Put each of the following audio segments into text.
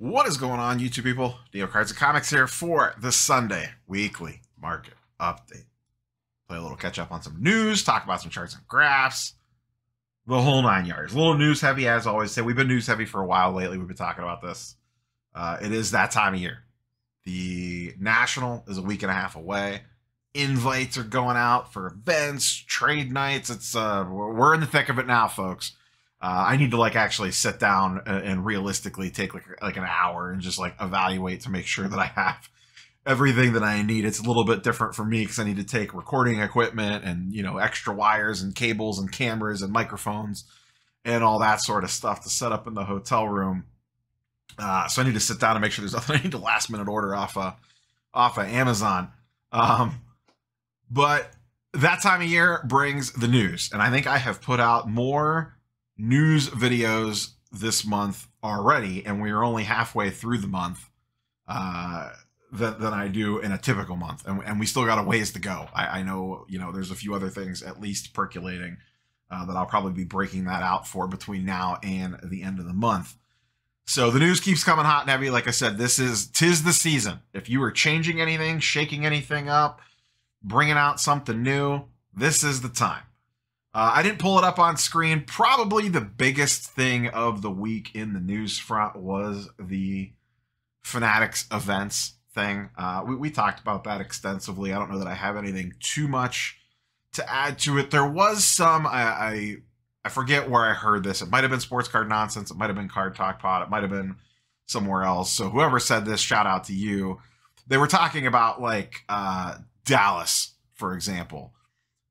What is going on, YouTube people? Neo Cards and Comics here for the Sunday weekly market update. Play a little catch up on some news, talk about some charts and graphs, the whole 9 yards. A little news heavy, as always. We've been news heavy for a while lately. We've been talking about this. It is that time of year. The National is a week and a half away. Invites are going out for events, trade nights. We're in the thick of it now, folks. I need to actually sit down and realistically take like an hour and just evaluate to make sure that I have everything that I need. It's a little bit different for me because I need to take recording equipment and extra wires and cables and cameras and microphones and all that sort of stuff to set up in the hotel room. So I need to sit down and make sure there's nothing I need to last minute order off of Amazon. But that time of year brings the news, and I think I have put out more news videos this month already, and we are only halfway through the month than I do in a typical month, and we still got a ways to go. I know there's a few other things at least percolating that I'll probably be breaking that out for between now and the end of the month. So the news keeps coming hot and heavy. Like I said, tis the season. If you are changing anything, shaking anything up, bringing out something new, this is the time. I didn't pull it up on screen. Probably the biggest thing of the week in the news front was the Fanatics events thing. We talked about that extensively. I don't know that I have anything too much to add to it. There was some, I forget where I heard this. It might have been Sports Card Nonsense. It might have been Card Talk Pod. It might have been somewhere else. So whoever said this, shout out to you. They were talking about Dallas, for example,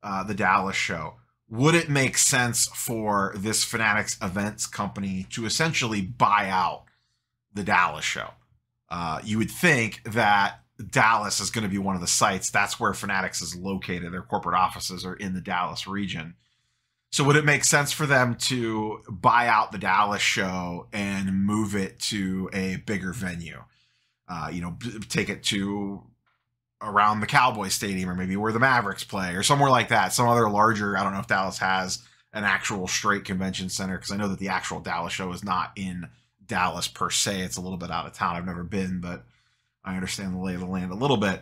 the Dallas show. Would it make sense for this Fanatics events company to essentially buy out the Dallas show? You would think that Dallas is going to be one of the sites. That's where Fanatics is located. Their corporate offices are in the Dallas region. So would it make sense for them to buy out the Dallas show and move it to a bigger venue? Take it to around the Cowboy Stadium, or maybe where the Mavericks play, or somewhere like that. Some other larger, I don't know if Dallas has an actual straight convention center, because I know that the actual Dallas show is not in Dallas per se. It's a little bit out of town. I've never been, but I understand the lay of the land a little bit.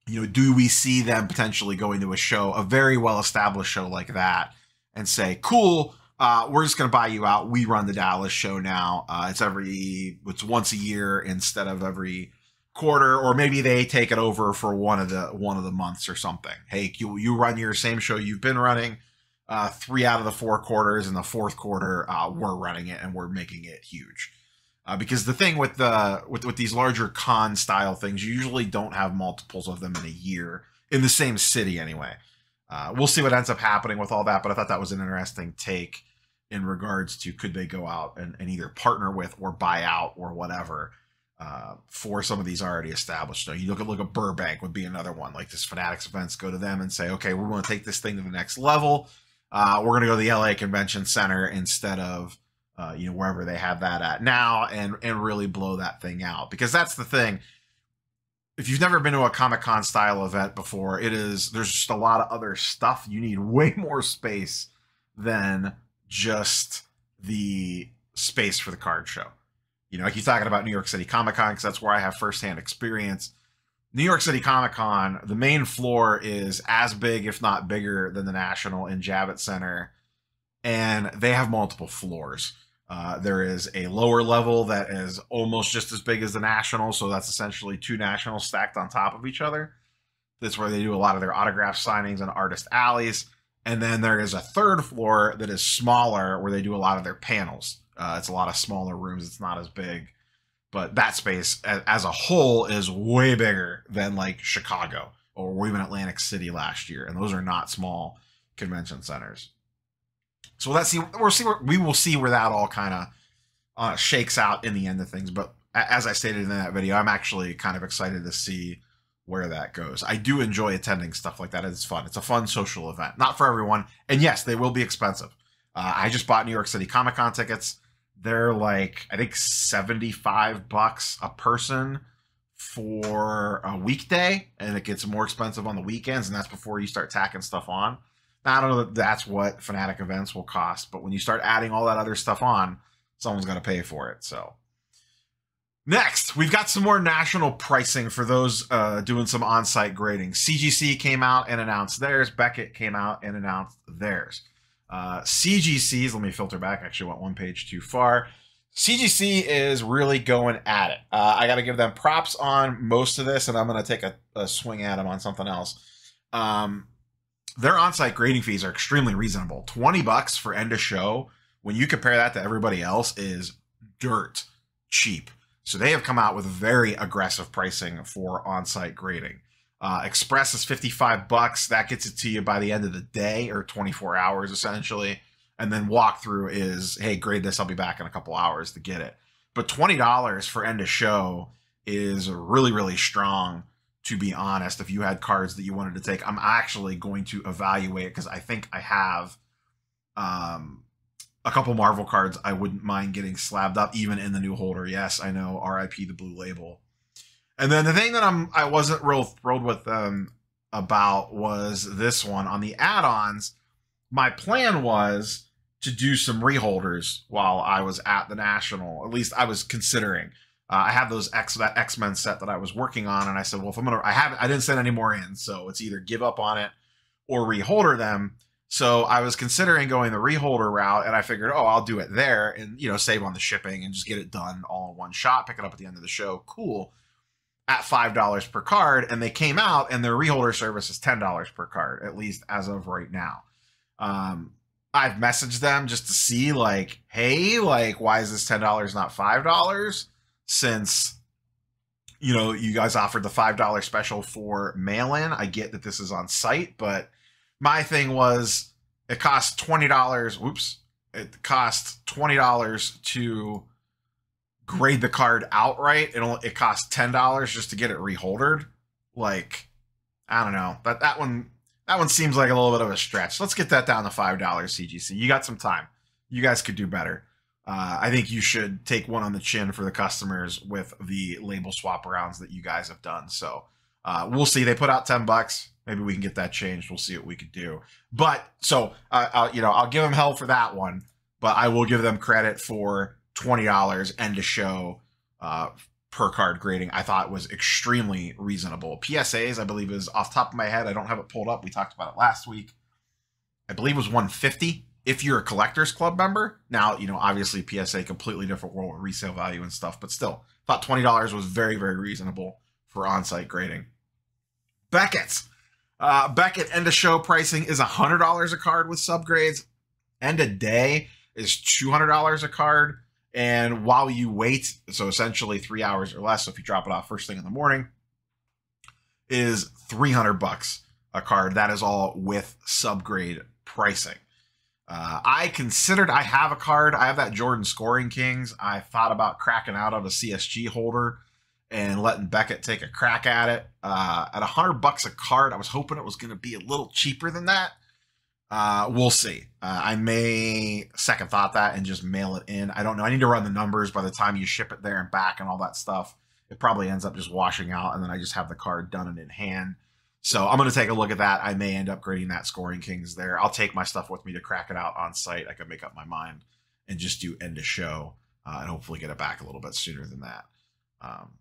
Do we see them potentially going to a show, a very well-established show like that, and say, cool, we're just going to buy you out. We run the Dallas show now. It's once a year instead of every quarter, or maybe they take it over for one of the months or something. Hey, you run your same show you've been running 3 out of the 4 quarters, and the 4th quarter we're running it and we're making it huge. Because the thing with these larger con style things, you usually don't have multiples of them in a year in the same city anyway. We'll see what ends up happening with all that, but I thought that was an interesting take in regards to could they go out and either partner with or buy out or whatever for some of these already established. You look at Burbank would be another one. Like this Fanatics events, go to them and say, okay, we're going to take this thing to the next level. We're going to go to the LA Convention Center instead of wherever they have that at now, and really blow that thing out. Because that's the thing. If you've never been to a Comic-Con style event before, there's just a lot of other stuff. You need way more space than just the space for the card show. I keep talking about New York City Comic Con because that's where I have firsthand experience. New York City Comic Con, the main floor is as big, if not bigger, than the National in Javits Center, and they have multiple floors. There is a lower level that is almost just as big as the National, so that's essentially 2 Nationals stacked on top of each other. That's where they do a lot of their autograph signings and artist alleys. And then there is a 3rd floor that is smaller where they do a lot of their panels. It's a lot of smaller rooms. It's not as big. But that space as a whole is way bigger than Chicago or even Atlantic City last year. And those are not small convention centers. So we will see where that all kind of shakes out in the end of things. But as I stated in that video, I'm actually kind of excited to see where that goes. I do enjoy attending stuff like that. It's fun. It's a fun social event. Not for everyone. And yes, they will be expensive. I just bought New York City Comic Con tickets. They're I think $75 a person for a weekday, and it gets more expensive on the weekends, and that's before you start tacking stuff on. Now, I don't know that that's what Fanatic events will cost, but when you start adding all that other stuff on, someone's got to pay for it. So Next, we've got some more national pricing for those doing some on-site grading. CGC came out and announced theirs. Beckett came out and announced theirs. CGC's, let me filter back. Actually went one page too far. CGC is really going at it. I got to give them props on most of this, and I'm going to take a swing at them on something else. Their on-site grading fees are extremely reasonable. $20 for end of show, when you compare that to everybody else, is dirt cheap. So they have come out with very aggressive pricing for on-site grading. Express is $55. That gets it to you by the end of the day, or 24 hours essentially. And then walkthrough is, hey, grade this, I'll be back in a couple hours to get it. But $20 for end of show is really, really strong, to be honest. If you had cards that you wanted to take, I'm actually going to evaluate it because I think I have a couple Marvel cards I wouldn't mind getting slabbed up, even in the new holder. Yes, I know, RIP the blue label. And then the thing that I wasn't real thrilled with about was this one. On the add-ons, my plan was to do some reholders while I was at the National. At least I was considering. I have that X-Men set that I was working on, and I said, well, if I'm gonna, I didn't send any more in, so it's either give up on it or reholder them. So I was considering going the reholder route, and I figured, oh, I'll do it there and, you know, save on the shipping and just get it done all in one shot, pick it up at the end of the show. Cool. At $5 per card. And they came out and their reholder service is $10 per card, at least as of right now. I've messaged them just to see, like, hey, like, why is this $10 not $5? Since, you know, you guys offered the $5 special for mail-in. I get that this is on site, but my thing was, it costs $20. Whoops. It costs $20 to grade the card outright. It costs $10 just to get it reholdered. Like, I don't know. That one seems like a little bit of a stretch. Let's get that down to $5, CGC. You got some time. You guys could do better. I think you should take one on the chin for the customers with the label swap arounds that you guys have done. So we'll see. They put out $10. Maybe we can get that changed. We'll see what we could do. But so, I'll give them hell for that one, but I will give them credit for $20 end of show per card grading. I thought was extremely reasonable. PSAs, I believe, is off the top of my head. I don't have it pulled up. We talked about it last week. I believe it was $150 if you're a Collectors Club member. Now, you know, obviously PSA, completely different world with resale value and stuff, but still, thought $20 was very, very reasonable for on-site grading. Beckett's. Beckett end of show pricing is $100 a card with subgrades. End of day is $200 a card. And while you wait, so essentially 3 hours or less, so if you drop it off first thing in the morning, is $300 a card. That is all with subgrade pricing. I have a card. I have that Jordan Scoring Kings. I thought about cracking out of a CSG holder and letting Beckett take a crack at it. At $100 a card, I was hoping it was going to be a little cheaper than that. We'll see. I may second thought that and just mail it in. I don't know. I need to run the numbers by the time you ship it there and back and all that stuff. It probably ends up just washing out, and then I just have the card done and in hand. So I'm going to take a look at that. I may end up grading that Scoring Kings there. I'll take my stuff with me to crack it out on site. I can make up my mind and just do end of show and hopefully get it back a little bit sooner than that.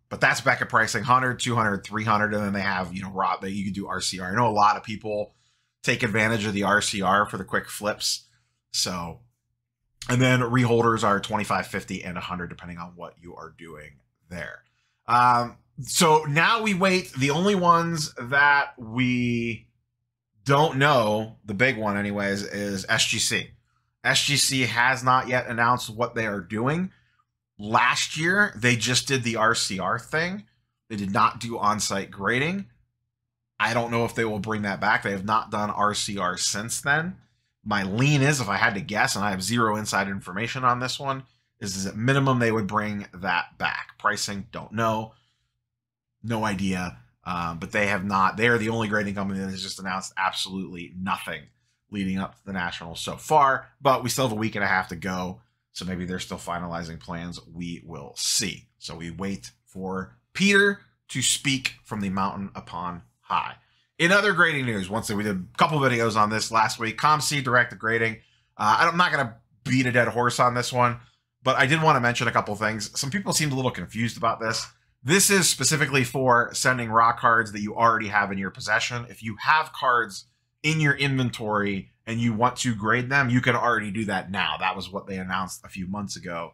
But that's Beckett pricing, 100, 200, 300, and then they have, you know, you can do RCR. I know a lot of people take advantage of the RCR for the quick flips. So, and then reholders are 25, 50, and 100, depending on what you are doing there. So now we wait. The only ones that we don't know, the big one anyways, is SGC. SGC has not yet announced what they are doing. Last year, they just did the RCR thing. They did not do on-site grading. I don't know if they will bring that back. They have not done RCR since then. My lean is, if I had to guess, and I have zero inside information on this one, is at minimum they would bring that back. Pricing, don't know. No idea. But they have not. They are the only grading company that has just announced absolutely nothing leading up to the Nationals so far. But we still have a week and a half to go. So maybe they're still finalizing plans. We will see. So we wait for Peter to speak from the mountain upon high. In other grading news, we did a couple videos on this last week. ComC directed grading. I'm not going to beat a dead horse on this one, But I did want to mention a couple things. Some people seemed a little confused about this. This is specifically for sending raw cards that you already have in your possession. If you have cards in your inventory and you want to grade them, you can already do that now. That was what they announced a few months ago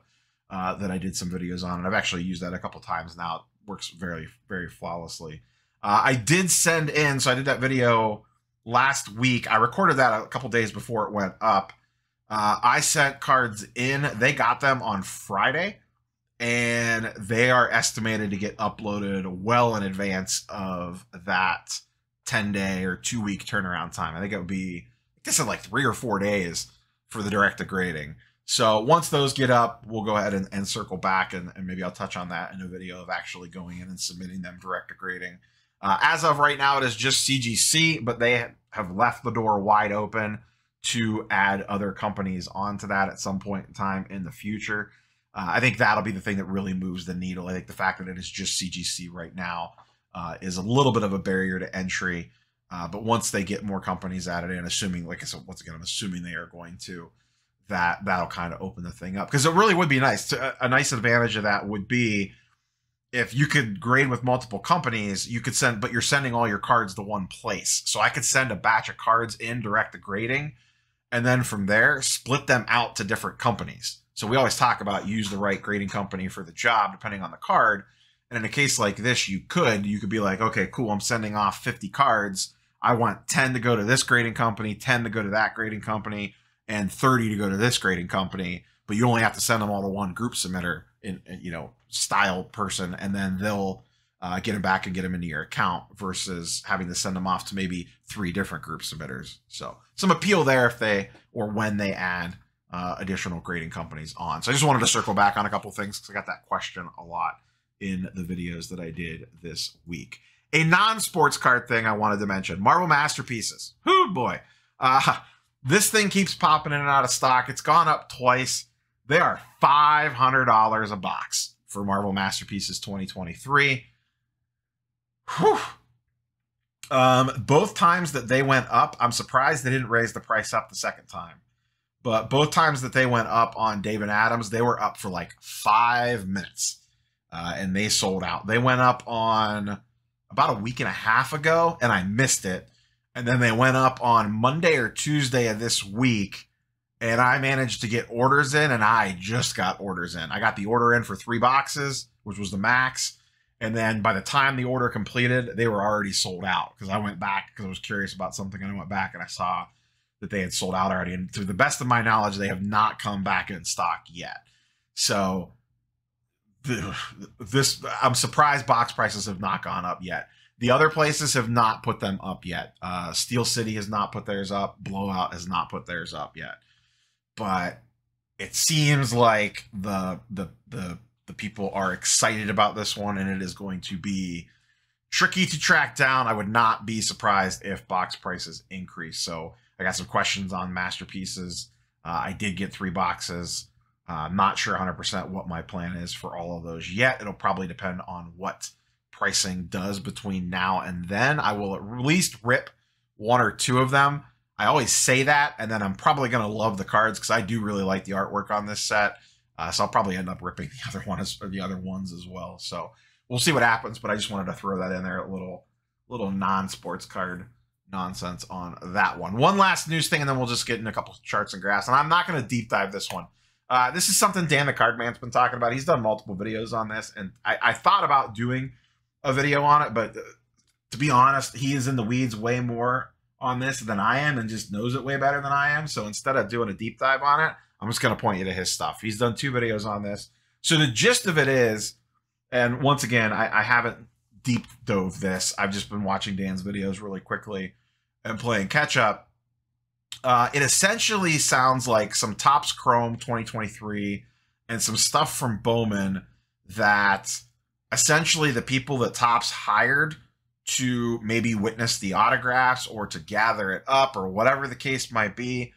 that I did some videos on, and I've actually used that a couple times now. It works very, very flawlessly. I did send in, so I did that video last week. I recorded that a couple days before it went up. I sent cards in. They got them on Friday, and they are estimated to get uploaded well in advance of that 10-day or 2-week turnaround time. I think it would be, I guess, like 3 or 4 days for the direct to grading. So once those get up, we'll go ahead and circle back, and maybe I'll touch on that in a video of actually going in and submitting them direct to grading. As of right now, it is just CGC, but they have left the door wide open to add other companies onto that at some point in time in the future. I think that'll be the thing that really moves the needle. I think the fact that it is just CGC right now is a little bit of a barrier to entry. But once they get more companies added in, assuming, like I said, once again, I'm assuming they are going to, that'll kind of open the thing up. Because it really would be nice. A nice advantage of that would be if you could grade with multiple companies, you could send, but you're sending all your cards to one place. So I could send a batch of cards in direct to grading, and then from there, split them out to different companies. So we always talk about use the right grading company for the job, depending on the card. And in a case like this, you could be like, okay, cool, I'm sending off 50 cards. I want 10 to go to this grading company, 10 to go to that grading company, and 30 to go to this grading company. But you only have to send them all to one group submitter, in style person, and then they'll get them back and get them into your account versus having to send them off to maybe 3 different group submitters. So some appeal there if they, or when they add additional grading companies on. So I just wanted to circle back on a couple things because I got that question a lot in the videos that I did this week. A non-sports card thing I wanted to mention, Marvel Masterpieces. Whoo boy. This thing keeps popping in and out of stock. It's gone up twice. They are $500 a box for Marvel Masterpieces 2023. Whew. Both times that they went up, I'm surprised they didn't raise the price up the second time. But both times that they went up on Dave and Adams, they were up for like 5 minutes. And they sold out. They went up on about a week and a half ago, and I missed it. And then they went up on Monday or Tuesday of this week, and I managed to get orders in, and I just got orders in. I got the order in for 3 boxes, which was the max. And then by the time the order completed, they were already sold out because I went back because I was curious about something, and I went back and I saw that they had sold out already. And to the best of my knowledge, they have not come back in stock yet. So I'm surprised box prices have not gone up yet. The other places have not put them up yet. Steel City has not put theirs up. Blowout has not put theirs up yet. But it seems like the people are excited about this one, and it is going to be tricky to track down. I would not be surprised if box prices increase. So I got some questions on Masterpieces. I did get 3 boxes. Not sure 100% what my plan is for all of those yet. It'll probably depend on what pricing does between now and then. I will at least rip 1 or 2 of them. I always say that, and then I'm probably going to love the cards because I do really like the artwork on this set. So I'll probably end up ripping the other ones as well. So we'll see what happens, but I just wanted to throw that in there, a little non-sports card nonsense on that one. One last news thing, and then we'll just get in a couple charts and graphs. And I'm not going to deep dive this one. This is something Dan the Cardman's been talking about. He's done multiple videos on this, and I thought about doing a video on it, but to be honest, he is in the weeds way more on this than I am and just knows it way better than I am. So instead of doing a deep dive on it, I'm just going to point you to his stuff. He's done 2 videos on this. So the gist of it is, and once again, I haven't deep dove this. I've just been watching Dan's videos really quickly and playing catch up. It essentially sounds like some Topps Chrome 2023 and some stuff from Bowman that essentially the people that Topps hired to maybe witness the autographs or to gather it up or whatever the case might be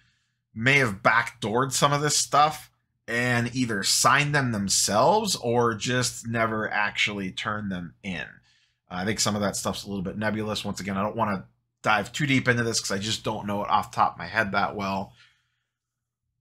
may have backdoored some of this stuff and either signed them themselves or just never actually turned them in. I think some of that stuff's a little bit nebulous. Once again, I don't want to dive too deep into this because I just don't know it off the top of my head that well.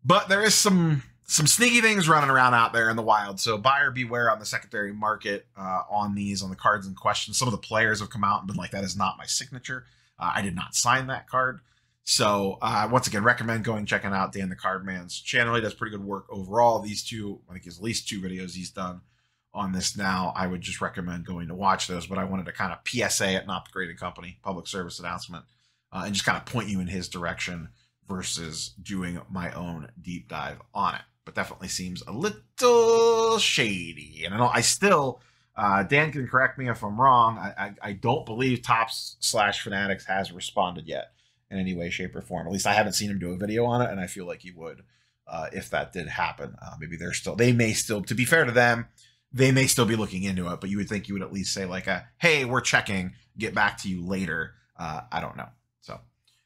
But there is some some sneaky things running around out there in the wild. So buyer beware on the secondary market on these, on the cards in question. Some of the players have come out and been like, that is not my signature. I did not sign that card. So once again, recommend going checking out Dan the Cardman's channel. He does pretty good work overall. These two, I think, there's at least 2 videos he's done on this now. I would just recommend going to watch those. But I wanted to kind of PSA at Not the Grading Company, public service announcement, and just kind of point you in his direction versus doing my own deep dive on it. But definitely seems a little shady. And I still, Dan can correct me if I'm wrong, I don't believe Topps/Fanatics has responded yet in any way, shape, or form. At least I haven't seen him do a video on it, and I feel like he would if that did happen. Maybe they may still, to be fair to them, they may still be looking into it, but you would think you would at least say like, hey, we're checking, get back to you later. I don't know. So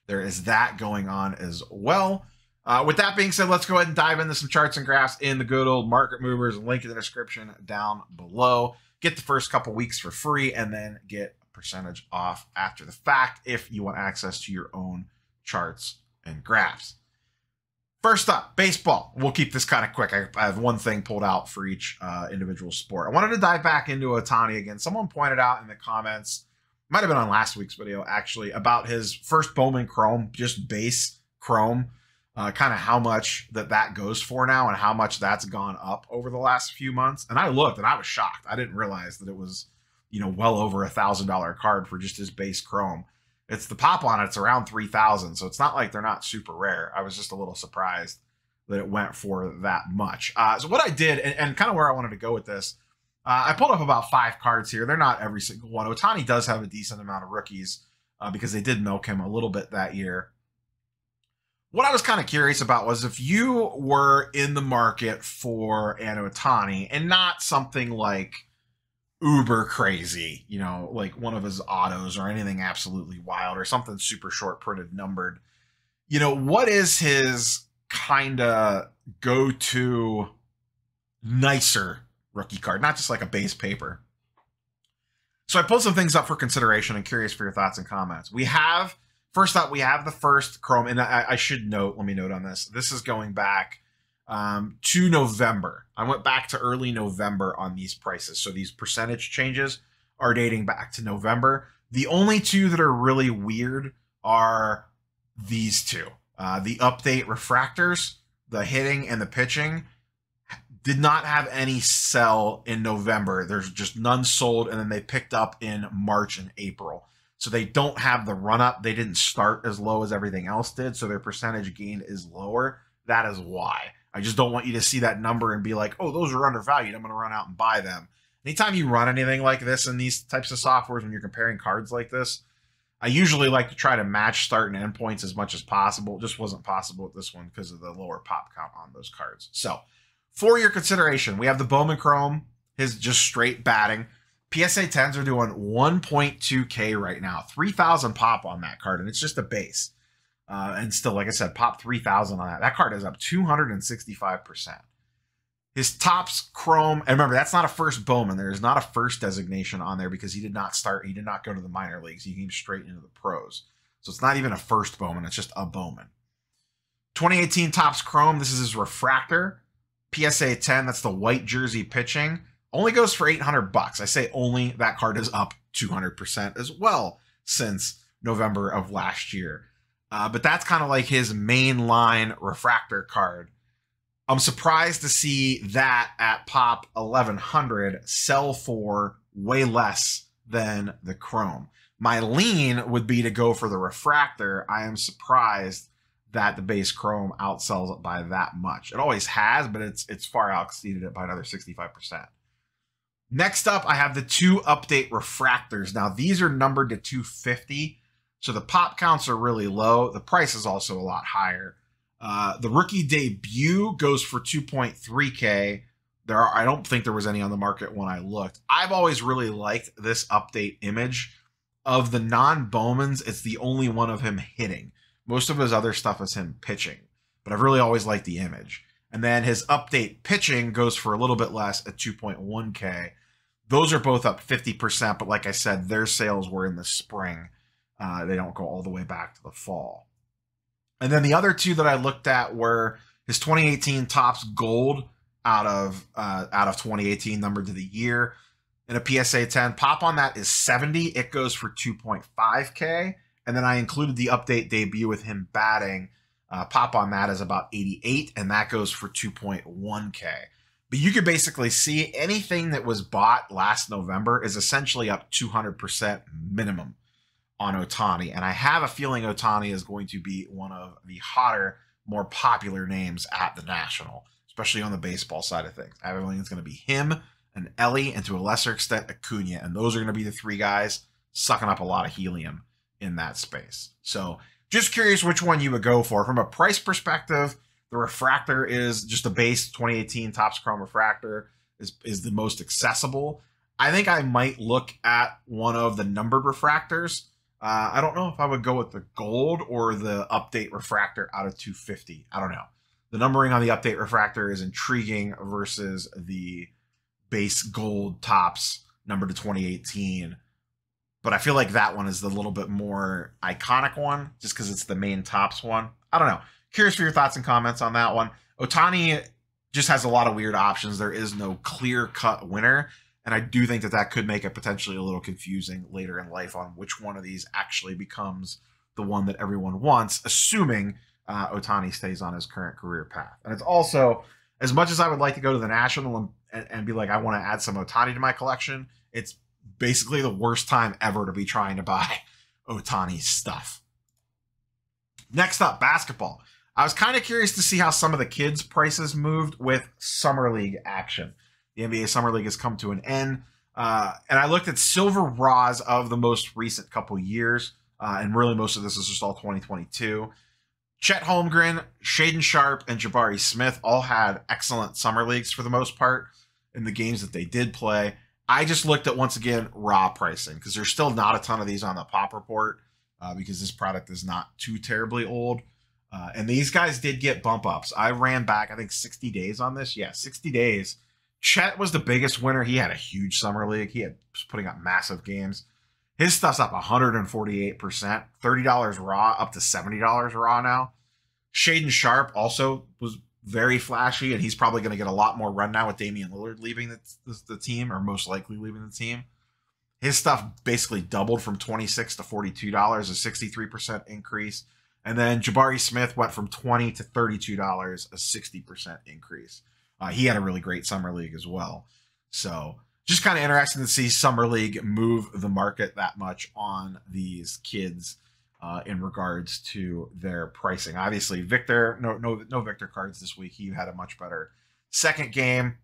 there is that going on as well. With that being said, let's go ahead and dive into some charts and graphs in the good old market movers. Link in the description down below. Get the first couple weeks for free and then get a percentage off after the fact if you want access to your own charts and graphs. First up, baseball. We'll keep this kind of quick. I have one thing pulled out for each individual sport. I wanted to dive back into Ohtani again. Someone pointed out in the comments, might have been on last week's video actually, about his first Bowman Chrome, just base Chrome. Kind of how much that goes for now and how much that's gone up over the last few months. And I looked and I was shocked. I didn't realize that it was, well over $1,000 card for just his base Chrome. It's the pop on it. It's around 3,000. So it's not like they're not super rare. I was just a little surprised that it went for that much. So what I did, and kind of where I wanted to go with this, I pulled up about 5 cards here. They're not every single one. Ohtani does have a decent amount of rookies because they did milk him a little bit that year. What I was kind of curious about was if you were in the market for an Ohtani and not something like uber crazy, like one of his autos or anything absolutely wild or something super short printed numbered, what is his kind of go-to nicer rookie card, not just like a base paper. So I pulled some things up for consideration and curious for your thoughts and comments. First up, we have the first Chrome, and I should note, let me note on this. This is going back to November. I went back to early November on these prices. So these percentage changes are dating back to November. The only 2 that are really weird are these 2. The update refractors, the hitting and the pitching, did not have any sell in November. There's just none sold, and then they picked up in March and April. So they don't have the run up. They didn't start as low as everything else did. So their percentage gain is lower. That is why. I just don't want you to see that number and be like, oh, those are undervalued, I'm going to run out and buy them. Anytime you run anything like this in these types of softwares, when you're comparing cards like this, I usually like to try to match start and end points as much as possible. It just wasn't possible with this one because of the lower pop count on those cards. So for your consideration, we have the Bowman Chrome, his just straight batting. PSA 10s are doing 1.2K right now, 3,000 pop on that card, and it's just a base. And still, like I said, pop 3,000 on that. That card is up 265%. His Topps Chrome, and remember, that's not a first Bowman. There is not a first designation on there because he did not start. He did not go to the minor leagues. He came straight into the pros. So it's not even a first Bowman. It's just a Bowman. 2018 Topps Chrome, this is his refractor. PSA 10, that's the white jersey pitching. Only goes for $800. I say only, that card is up 200% as well since November of last year. But that's kind of like his main line refractor card. I'm surprised to see that at pop 1100 sell for way less than the Chrome. My lean would be to go for the refractor. I am surprised that the base Chrome outsells it by that much. It always has, but it's far exceeded it by another 65%. Next up, I have the 2 update refractors. Now, these are numbered to 250, so the pop counts are really low. The price is also a lot higher. The rookie debut goes for 2.3K. I don't think there was any on the market when I looked. I've always really liked this update image. Of the non-Bowmans, it's the only one of him hitting. Most of his other stuff is him pitching, but I've really always liked the image. And then his update pitching goes for a little bit less at 2.1K. Those are both up 50%, but like I said, their sales were in the spring. They don't go all the way back to the fall. And then the other 2 that I looked at were His 2018 Topps Gold out of 2018 numbered to the year in a PSA 10. Pop on that is 70. It goes for 2.5K. And then I included the update debut with him batting. Pop on that is about 88, and that goes for 2.1K. But you could basically see anything that was bought last November is essentially up 200% minimum on Ohtani. And I have a feeling Ohtani is going to be one of the hotter, more popular names at the National, especially on the baseball side of things. I have a feeling it's going to be him and Ellie, and to a lesser extent, Acuna. And those are going to be the three guys sucking up a lot of helium in that space. So just curious which one you would go for. From a price perspective, the refractor is just a base 2018 Topps Chrome refractor is the most accessible. I think I might look at one of the numbered refractors. I don't know if I would go with the gold or the update refractor out of 250. I don't know. The numbering on the update refractor is intriguing versus the base gold Topps numbered to 2018. But I feel like that one is the little bit more iconic one just because it's the main Topps one. I don't know. Curious for your thoughts and comments on that one. Ohtani just has a lot of weird options. There is no clear-cut winner, and I do think that that could make it potentially a little confusing later in life on which one of these actually becomes the one that everyone wants, assuming Ohtani stays on his current career path. And it's also, as much as I would like to go to the National and be like, I want to add some Ohtani to my collection, it's basically the worst time ever to be trying to buy Ohtani stuff. Next up, basketball. I was kind of curious to see how some of the kids' prices moved with Summer League action. The NBA Summer League has come to an end. And I looked at silver raws of the most recent couple years. And really most of this is just all 2022. Chet Holmgren, Shaedon Sharpe, and Jabari Smith all had excellent summer leagues for the most part in the games that they did play. I just looked at, once again, raw pricing because there's still not a ton of these on the Pop Report because this product is not too terribly old. And these guys did get bump ups. I ran back, I think, 60 days on this. Yeah, 60 days. Chet was the biggest winner. He had a huge summer league. He was putting up massive games. His stuff's up 148%. $30 raw, up to $70 raw now. Shaedon Sharpe also was very flashy, and he's probably going to get a lot more run now with Damian Lillard leaving the team, or most likely leaving the team. His stuff basically doubled from $26 to $42, a 63% increase. And then Jabari Smith went from $20 to $32, a 60% increase. He had a really great summer league as well. So just kind of interesting to see summer league move the market that much on these kids in regards to their pricing. Obviously, Victor, no Victor cards this week. He had a much better second game.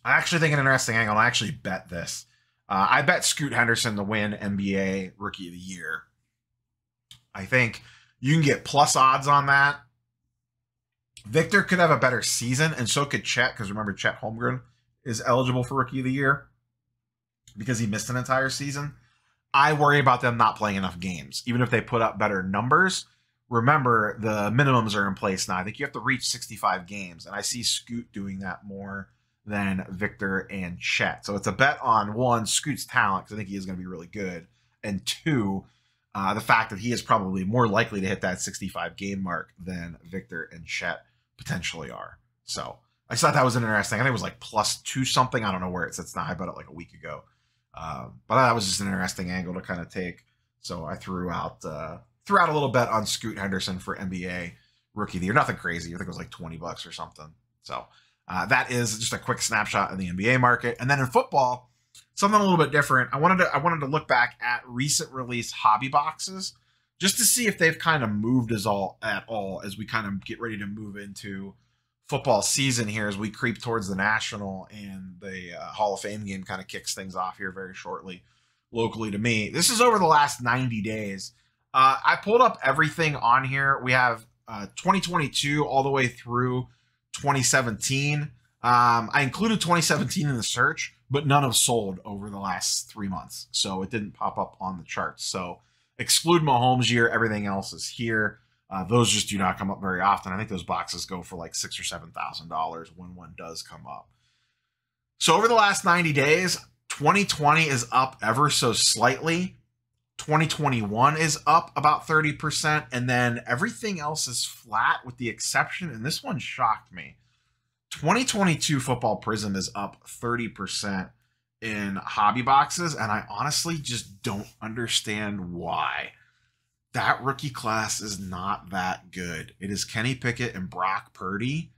I actually think an interesting angle. I actually bet this. I bet Scoot Henderson to win NBA Rookie of the Year. I think you can get plus odds on that. Victor could have a better season, and so could Chet, because remember, Chet Holmgren is eligible for Rookie of the Year because he missed an entire season. I worry about them not playing enough games. Even if they put up better numbers, remember, the minimums are in place now. I think you have to reach 65 games, and I see Scoot doing that more than Victor and Chet. So it's a bet on, one, Scoot's talent, because I think he is going to be really good, and two, the fact that he is probably more likely to hit that 65 game mark than Victor and Chet potentially are. So I just thought that was an interesting. I think it was like +2 something. I don't know where it sits now. I bet it like a week ago. But that was just an interesting angle to kind of take. So I threw out a little bet on Scoot Henderson for NBA Rookie of the Year. Nothing crazy. I think it was like $20 or something. So that is just a quick snapshot in the NBA market. And then in football, something a little bit different. I wanted to look back at recent release hobby boxes just to see if they've kind of moved at all as we kind of get ready to move into football season here, as we creep towards the National and the Hall of Fame game kind of kicks things off here very shortly locally to me. This is over the last 90 days. I pulled up everything on here. We have 2022 all the way through 2017. I included 2017 in the search, but none have sold over the last 3 months. So it didn't pop up on the charts. So exclude Mahomes year, everything else is here. Those just do not come up very often. I think those boxes go for like $6,000 or $7,000 when one does come up. So over the last 90 days, 2020 is up ever so slightly. 2021 is up about 30%, and then everything else is flat with the exception, and this one shocked me. 2022 Football Prism is up 30% in hobby boxes, and I honestly just don't understand why. That rookie class is not that good. It is Kenny Pickett and Brock Purdy.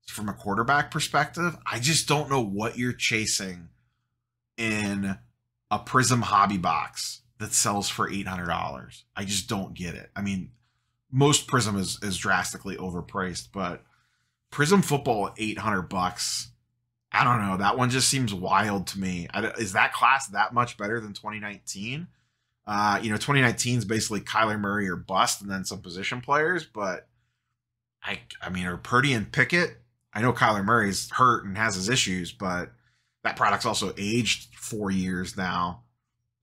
From a quarterback perspective, I just don't know what you're chasing in a Prism hobby box that sells for $800. I just don't get it. I mean, most Prism is drastically overpriced, but Prism football at $800, I don't know. That one just seems wild to me. Is that class that much better than 2019? 2019 is basically Kyler Murray or bust, and then some position players. But I mean, are Purdy and Pickett? I know Kyler Murray's hurt and has his issues, but that product's also aged 4 years now.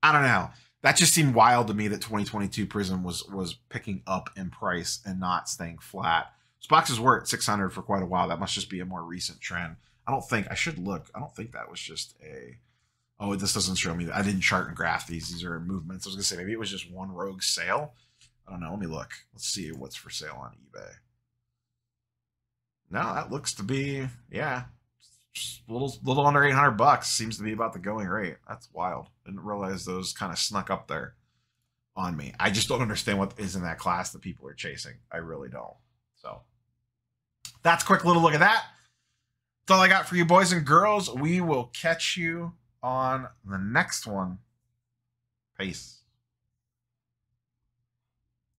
I don't know. That just seemed wild to me that 2022 Prism was picking up in price and not staying flat. Those boxes were at $600 for quite a while. That must just be a more recent trend. I should look. I don't think that was just a... Oh, this doesn't show me that. I didn't chart and graph these. These are movements. I was going to say maybe it was just one rogue sale. I don't know. Let me look. Let's see what's for sale on eBay. No, that looks to be, yeah, just a little under $800 seems to be about the going rate. That's wild. Didn't realize those kind of snuck up there on me. I just don't understand what is in that class that people are chasing. I really don't. So that's a quick little look at that. That's all I got for you, boys and girls. We will catch you on the next one. Peace.